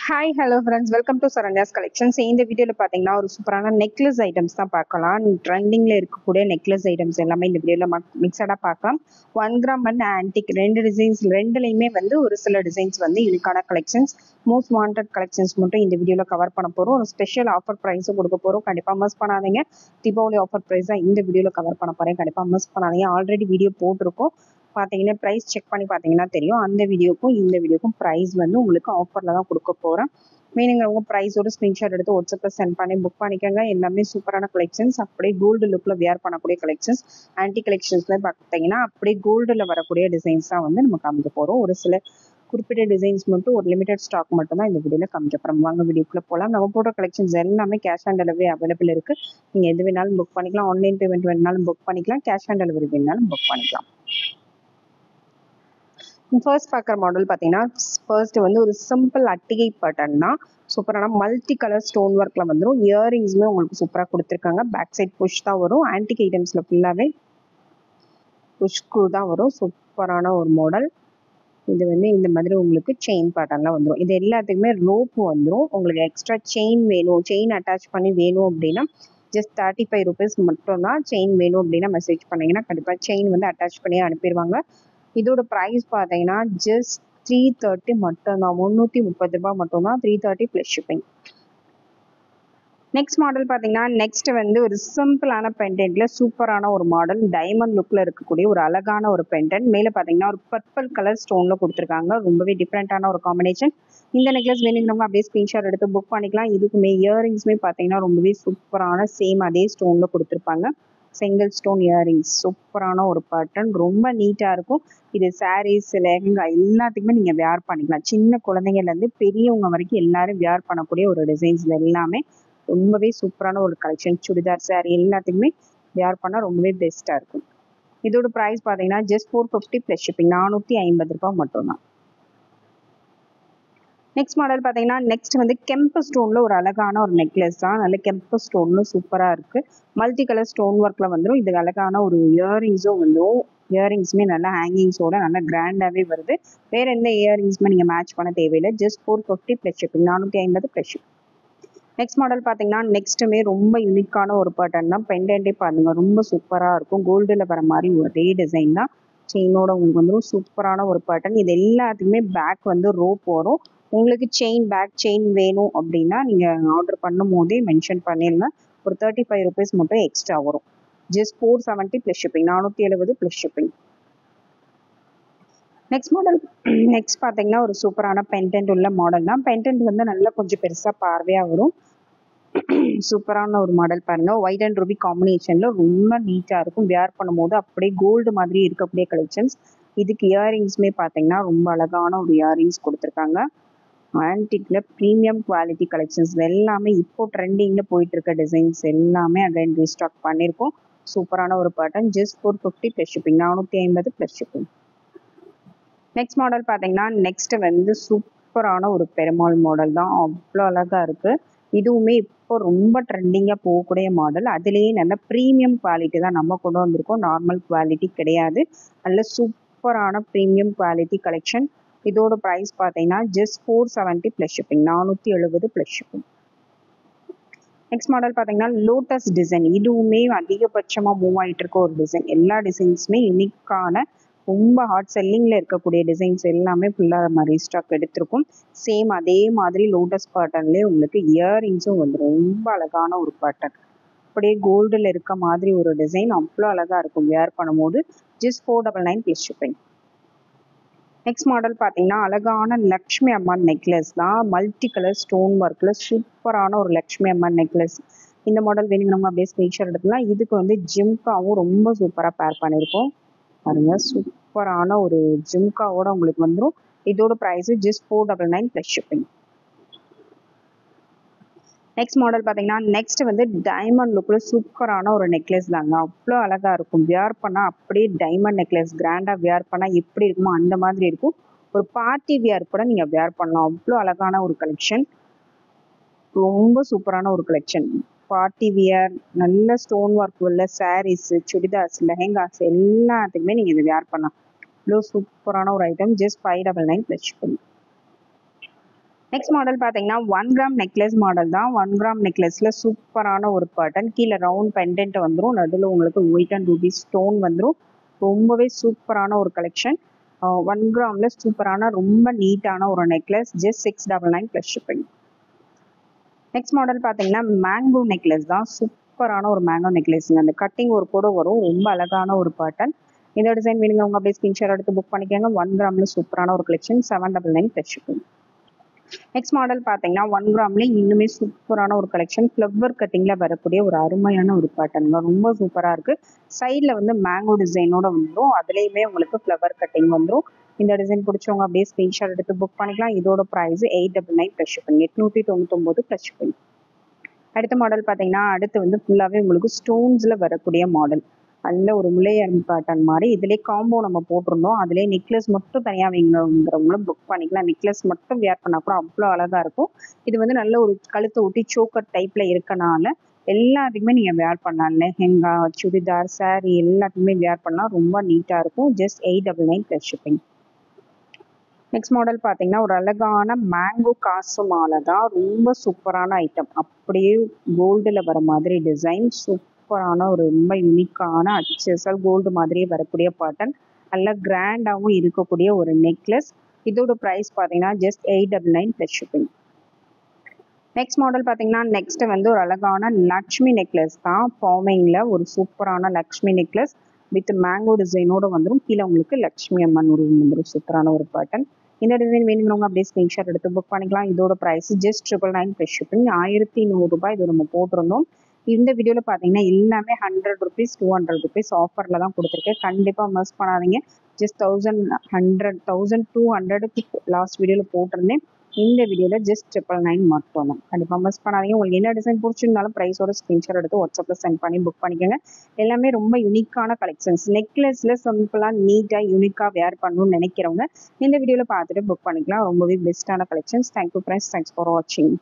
Hi hello friends, welcome to Saranya's collections. இந்த வீடியோவில் பார்த்தீங்கன்னா ஒரு சூப்பரான நெக்லஸ் ஐட்டம்ஸ் தான் பார்க்கலாம். ட்ரெண்டிங்கில் இருக்கக்கூடிய நெக்லஸ் ஐட்டம்ஸ் எல்லாமே இந்த வீடியோவில் மிக்சடாக பார்க்கலாம். 1 கிராம் அண்ட் ஆன்டிக் ரெண்டு டிசைன்ஸ், ரெண்டுலேயுமே ஒரு சில டிசைன்ஸ் யூனிக்கான கலெக்ஷன்ஸ், மோஸ்ட் வாண்டட் கலெக்ஷன்ஸ் மட்டும் இந்த வீடியோவில் கவர் பண்ண போகிறோம். ஒரு ஸ்பெஷல் ஆஃபர் ப்ரைஸும் கொடுக்க போகிறோம். கண்டிப்பாக மிஸ் பண்ணாதீங்க. தீபாவளி ஆஃபர் ப்ரைஸாக இந்த வீடியோவில் கவர் பண்ண போகிறேன். கண்டிப்பாக மிஸ் பண்ணாதீங்க. ஆல்ரெடி வீடியோ போட்டிருக்கோம், பார்த்தீங்கன்னா ப்ரைஸ் செக் பண்ணி பார்த்தீங்கன்னா தெரியும். அந்த வீடியோக்கும் இந்த வீடியோக்கும் ப்ரைஸ் உங்களுக்கு ஆஃபரில் தான் கொடுக்க போகிறேன். மீனிங்கிறவங்க ப்ரைஸோட ஸ்க்ரீன்ஷாட் எடுத்து வாட்ஸ்அப்பில் சென்ட் பண்ணி புக் பண்ணிக்கோங்க. எல்லாமே சூப்பரான கலெக்ஷன்ஸ், அப்படியே கோல்டு லுக்கில் வியர் பண்ணக்கூடிய கலெக்ஷன்ஸ். ஆன்டி கலெக்ஷன்ஸில் பார்த்தீங்கன்னா அப்படியே கோல்டில் வரக்கூடிய டிசைன்ஸ் தான் நம்ம காமிக்க போகிறோம். ஒரு சில குறிப்பிட்ட டிசைன்ஸ் மட்டும், ஒரு லிமிடெட் ஸ்டாக் மட்டும் தான் இந்த வீடியோவில் காமிக்க போகிறோம். வாங்க வீடியோக்குள்ளே போகலாம். நம்ம போடுற கலெக்ஷன்ஸ் எல்லாமே கேஷ் ஆன் டெலிவரி அவைலபிள் இருக்குது. நீங்கள் எது வேணாலும் புக் பண்ணிக்கலாம். ஆன்லைன் பேமெண்ட் வேணாலும் புக் பண்ணிக்கலாம். கேஷ் ஆன் டெலிவரி வேணாலும் புக் பண்ணிக்கலாம். ஃபர்ஸ்ட் பார்க்குற மாடல் பார்த்தீங்கன்னா, ஃபர்ஸ்ட் ஒரு சிம்பிள் அட்டிகை பேட்டர்ன் தான். சூப்பரான மல்டி கலர் ஸ்டோன் ஒர்க்கில் வந்துடும். இயரிங்ஸுமே உங்களுக்கு சூப்பராக கொடுத்துருக்காங்க. பேக் சைட் புஷ் தான் வரும். ஆன்டிக் ஐட்டம்ஸில் ஃபுல்லாகவே புஷ்க்கு தான் வரும். சூப்பரான ஒரு மாடல். இது இந்த மாதிரி உங்களுக்கு செயின் பேட்டர்னில் வந்துடும். இது எல்லாத்துக்குமே ரோப் வந்துடும். உங்களுக்கு எக்ஸ்ட்ரா செயின் வேணும், செயின் அட்டாச் பண்ணி வேணும் அப்படின்னா ஜஸ்ட் 35 rupees மட்டும்தான். செயின் வேணும் அப்படின்னா மெசேஜ் பண்ணிங்கன்னா கண்டிப்பாக செயின் அட்டாச் பண்ணி அனுப்பிடுவாங்க. இதோட ப்ரைஸ் பார்த்தீங்கன்னா ஜஸ்ட் 330 மட்டும்தான். 330 ரூபாய் மட்டும்தான். 330 ப்ளஸ் ஷிப்பிங். நெக்ஸ்ட் மாடல் பார்த்தீங்கன்னா, நெக்ஸ்ட் ஒரு சிம்பிளான பெண்டன்ட்ல சூப்பரான ஒரு மாடல். டைமண்ட் லுக்கில் இருக்கக்கூடிய ஒரு அழகான ஒரு பெண்டன்ட். மேலே பார்த்தீங்கன்னா ஒரு பர்பிள் கலர் ஸ்டோனில் கொடுத்துருக்காங்க. ரொம்பவே டிஃப்ரெண்ட்டான ஒரு காம்பினேஷன். இந்த நெக்லஸ் வேணுங்கிறவங்க அப்படியே ஸ்க்ரீன்ஷாட் எடுத்து புக் பண்ணிக்கலாம். இதுக்குமே இயரிங்ஸுமே பார்த்தீங்கன்னா ரொம்பவே சூப்பரான சேம் அதே ஸ்டோனில் கொடுத்துருப்பாங்க. சிங்கிள் ஸ்டோன் இயரிங்ஸ், சூப்பரான ஒரு பேட்டர்ன், ரொம்ப நீட்டாக இருக்கும். இது சாரீஸ், லெஹங்கா எல்லாத்துக்குமே நீங்கள் வேர் பண்ணிக்கலாம். சின்ன குழந்தைங்கள்லேருந்து பெரியவங்க வரைக்கும் எல்லாரும் வேர் பண்ணக்கூடிய ஒரு டிசைன்ஸ். எல்லாமே ரொம்பவே சூப்பரான ஒரு கலெக்ஷன். சுடிதார், சாரீ எல்லாத்துக்குமே வேர் பண்ணால் ரொம்பவே பெஸ்ட்டாக இருக்கும். இதோட ப்ரைஸ் பார்த்தீங்கன்னா ஜஸ்ட் 450 ப்ளஸ் ஷிப்பிங். 450 ரூபாய் மட்டும்தான். நெக்ஸ்ட் மாடல் பார்த்தீங்கன்னா, நெக்ஸ்ட் கெம்பு ஸ்டோனில் ஒரு அழகான ஒரு நெக்லஸ் தான். நல்ல கெம்பு ஸ்டோன்னு சூப்பராக இருக்குது. மல்டி கலர் ஸ்டோன் ஒர்க்கில் வந்துடும். இது அழகான ஒரு இயரிங்ஸும் வந்துடும். இயரிங்ஸுமே நல்லா ஹேங்கிங்ஸோட நல்லா கிராண்டாகவே வருது. வேறு எந்த இயரிங்ஸுமே நீங்கள் மேட்ச் பண்ண தேவையில்லை. Just 450 plus shipping. 450 plus shipping. Next model பார்த்தீங்கன்னா, நெக்ஸ்ட்டுமே ரொம்ப யூனிக்கான ஒரு பேட்டர்ன் தான். பெண்டன்ட்டே பாருங்க, ரொம்ப சூப்பராக இருக்கும். கோல்டில் வர மாதிரி ஒரே டிசைன் தான். செயினோட உங்களுக்கு வந்துடும். சூப்பரான ஒரு பேட்டர்ன். இது எல்லாத்துக்குமே பேக் ரோப் வரும். உங்களுக்கு செயின், பேக் செயின் வேணும் அப்படின்னா நீங்கள் ஆர்டர் பண்ணும் போதே மென்ஷன் பண்ணிடுங்க. ஒரு 35 rupees மட்டும் எக்ஸ்ட்ரா வரும். Just 470 plus shipping. 470 plus shipping. Next model, next பார்த்தீங்கன்னா ஒரு சூப்பரான பெண்டன்ட் உள்ள மாடல் தான். பெண்டன்ட் நல்லா கொஞ்சம் பெருசாக பார்வையாக வரும். சூப்பரான ஒரு மாடல் பாருங்க. ஒயிட் அண்ட் ரூபி காம்பினேஷன்ல ரொம்ப நீட்டாக இருக்கும். வேர் பண்ணும்போது அப்படியே கோல்டு மாதிரி இருக்கக்கூடிய கலெக்ஷன்ஸ். இதுக்கு இயரிங்ஸுமே பார்த்தீங்கன்னா ரொம்ப அழகான ஒரு இயரிங்ஸ் கொடுத்துருக்காங்க. ஆன்டிக்ல ப்ரீமியம் குவாலிட்டி கலெக்ஷன்ஸ் எல்லாமே இப்போ ட்ரெண்டிங்கில் போயிட்டு இருக்க டிசைன்ஸ் எல்லாமே அகைன் ரீஸ்டாக் பண்ணியிருக்கோம். சூப்பரான ஒரு pattern. Just 450 plus shipping. 450 plus shipping. Next model பார்த்தீங்கன்னா, நெக்ஸ்ட் சூப்பரான ஒரு பெருமாள் மாடல் தான். அவ்வளோ அழகாக இருக்குது. இதுவுமே இப்போ ரொம்ப ட்ரெண்டிங்காக போகக்கூடிய மாடல். அதுலேயே நல்ல ப்ரீமியம் குவாலிட்டி தான் நம்ம கொண்டு வந்திருக்கோம். நார்மல் குவாலிட்டி கிடையாது. நல்ல சூப்பரான ப்ரீமியம் குவாலிட்டி கலெக்ஷன். இதோட ப்ரைஸ் பார்த்தீங்கன்னா just 470 plus shipping. 470 plus shipping. Next model பார்த்தீங்கன்னா லோட்டஸ் டிசைன். இதுவுமே அதிகபட்சமாக மூவ் ஆகிட்டு இருக்க ஒரு டிசைன். எல்லா டிசைன்ஸுமே யூனிக்கான ரொம்ப ஹாட் செல்லிங்கில் இருக்கக்கூடிய டிசைன்ஸ் எல்லாமே ஃபுல்லாக நம்ம ரீஸ்டாக் எடுத்திருக்கும். சேம் அதே மாதிரி லோட்டஸ் பேட்டர்ன்லேயே உங்களுக்கு இயரிங்ஸும் ரொம்ப அழகான ஒரு பேட்டர்ன். அப்படியே கோல்டில் இருக்க மாதிரி ஒரு டிசைன். அவ்வளோ அழகாக இருக்கும் வேர் பண்ணும்போது. Just 499 plus shipping. Next model பார்த்தீங்கன்னா அழகான லக்ஷ்மி அம்மன் நெக்லஸ் தான். மல்டி கலர் ஸ்டோன் ஒர்க்கில் சூப்பரான ஒரு லக்ஷ்மி அம்மன் நெக்லஸ். இந்த மாடல் வேணுங்கிறவங்க அப்படியே ஸ்க்ரீன்ஷாட் எடுத்துக்கலாம். இதுக்கு ஜிம்காவும் ரொம்ப சூப்பராக பேர் பண்ணியிருக்கோம் பாருங்க. சூப்பரான ஒரு ஜிம்காவோட உங்களுக்கு வந்துடும். இதோட price just 499 plus shipping. Next model பார்த்தீங்கன்னா, நெக்ஸ்ட் டைமண்ட் லுக்கில் சூப்பரான ஒரு நெக்லஸ் தாங்க. அவ்வளோ அழகாக இருக்கும். வியர் பண்ணால் அப்படியே டைமண்ட் நெக்லஸ் கிராண்டாக வியர் பண்ணால் எப்படி இருக்குமோ அந்த மாதிரி இருக்கும். ஒரு பார்ட்டி வியர் கூட நீங்கள் வியர் பண்ணலாம். அவ்வளோ அழகான ஒரு கலெக்ஷன். ரொம்ப சூப்பரான ஒரு கலெக்ஷன். பார்ட்டி வியர், நல்ல ஸ்டோன் ஒர்க் உள்ள சாரீஸ், சுடிதார்ஸ், லெஹங்காஸ் எல்லாத்துக்குமே நீங்கள் இதை வியர் பண்ணலாம். இவ்வளோ சூப்பரான ஒரு item. Just 599 plus shipping. Next model பார்த்தீங்கன்னா 1 கிராம் நெக்லஸ் மாடல் தான். 1 கிராம் நெக்லஸில் சூப்பரான ஒரு பேட்டர்ன். கீழே ரவுண்ட் பெண்டன்ட் வந்துடும். நடுவில் உங்களுக்கு ஒயிட் அண்ட் ரூபி ஸ்டோன் வந்துடும். ரொம்பவே சூப்பரான ஒரு கலெக்ஷன். 1 கிராமில் சூப்பரான ரொம்ப நீட்டான ஒரு necklace. Just 699 plus shipping. Next model பார்த்தீங்கன்னா மேங்கோ நெக்லஸ் தான். சூப்பரான ஒரு மேங்கோ நெக்லஸ்ங்க. அந்த கட்டிங் ஒரு கூட வரும். ரொம்ப அழகான ஒரு பேட்டர்ன். இந்த டிசைன் வேணுங்க உங்க அப்படியே ஸ்கிரீன்ஷாட் எடுத்து புக் பண்ணிக்கோங்க. 1 கிராமில் சூப்பரான ஒரு collection. 799 plus shipping. Next model பார்த்தீங்கன்னா 1 கிராம்ல இன்னுமே சூப்பரான ஒரு கலெக்ஷன். ஃப்ளவர் கட்டிங்ல வரக்கூடிய ஒரு அருமையான ஒரு பேட்டர்ன். ரொம்ப சூப்பரா இருக்கு. சைட்ல வந்து மேங்கோ டிசைனோட வந்துடும். அதுலயுமே உங்களுக்கு ஃப்ளவர் கட்டிங் வந்துடும். இந்த டிசைன் பிடிச்சவங்க அப்படியே ஸ்கிரீன்ஷாட் எடுத்து புக் பண்ணிக்கலாம். இதோட price 899 plus shipping. 899 plus shipping. அடுத்த மாடல் பார்த்தீங்கன்னா அடுத்து வந்து ஃபுல்லாகவே உங்களுக்கு ஸ்டோன்ஸில் வரக்கூடிய மாடல். நல்ல ஒரு முல்லையரம் பேட்டர்ன் மாதிரி இதுலேயே காம்போ நம்ம போட்டிருந்தோம். அதுலேயே நெக்லஸ் மட்டும் தனியாக வேணுங்கிறவங்களும் புக் பண்ணிக்கலாம். நெக்லஸ் மட்டும் வேர் பண்ணால் கூட அவ்வளோ அழகாக இருக்கும். இது வந்து நல்ல ஒரு கழுத்தை ஒட்டி சோக்கர் டைப்பில் இருக்கனால எல்லாத்துக்குமே நீங்கள் வேர் பண்ணலாம். லெஹெங்கா, சுடிதார், சாரீ எல்லாத்துக்குமே வேர் பண்ணலாம். ரொம்ப நீட்டாக இருக்கும். Just 899 plus shipping. Next model பார்த்தீங்கன்னா ஒரு அழகான மேங்கோ காசு மாலை தான். ரொம்ப சூப்பரான ஐட்டம். அப்படியே கோல்டில் வர மாதிரி டிசைன். சூப்பரான ஒரு ரொம்ப யூனிக்கான அச்சசல் கோல்டு மாதிரியே வரக்கூடிய பேட்டர்ன். நல்லா கிராண்டாகவும் இருக்கக்கூடிய ஒரு நெக்லஸ். இதோட ப்ரைஸ் பார்த்தீங்கன்னா just 899 plus shipping. Next model பார்த்தீங்கன்னா நெக்ஸ்ட் வந்து ஒரு அழகான லக்ஷ்மி நெக்லஸ் தான். ஃபார்மிங்கில் ஒரு சூப்பரான லக்ஷ்மி நெக்லஸ் வித் மேங்கோ டிசைனோட வந்துடும். கீழே உங்களுக்கு லக்ஷ்மி அம்மன் உருவம் வந்துடும். சூப்பரான ஒரு பேட்டர்ன். இந்த டிசைன் வேணுங்கிறவங்க அப்படியே ஸ்க்ரீன்ஷாட் எடுத்து புக் பண்ணிக்கலாம். இதோட ப்ரைஸ் ஜஸ்ட் 999 ப்ளஸ் ஷிப்பிங். 1100 ரூபாய் இது நம்ம போட்டிருந்தோம். இந்த வீடியோவில் பார்த்தீங்கன்னா எல்லாமே 100 ருபீஸ் 200 ருபீஸ் ஆஃபரில் தான் கொடுத்துருக்கேன். கண்டிப்பாக மிஸ் பண்ணாதீங்க. ஜஸ்ட் 1200க்கு லாஸ்ட் வீடியோவில் போட்டிருந்தேன். இந்த வீடியோவில் ஜஸ்ட் 999 மட்டும் தான். கண்டிப்பாக மிஸ் பண்ணாதீங்க. உங்களுக்கு என்ன டிசைன் பிடிச்சிருந்தாலும் ப்ரைஸோட ஸ்க்ரீன்ஷாட் எடுத்து வாட்ஸ்அப்பில் சென்ட் பண்ணி புக் பண்ணிக்கோங்க. எல்லாமே ரொம்ப யூனிக்கான கலெக்ஷன்ஸ். நெக்லஸில் சிம்பிளாக நீட்டாக யூனிக்காக வேர் பண்ணணும்னு நினைக்கிறவங்க இந்த வீடியோவில் பார்த்துட்டு புக் பண்ணிக்கலாம். ரொம்பவே பெஸ்ட்டான collections. Thank you friends. Thanks for வாட்சிங்.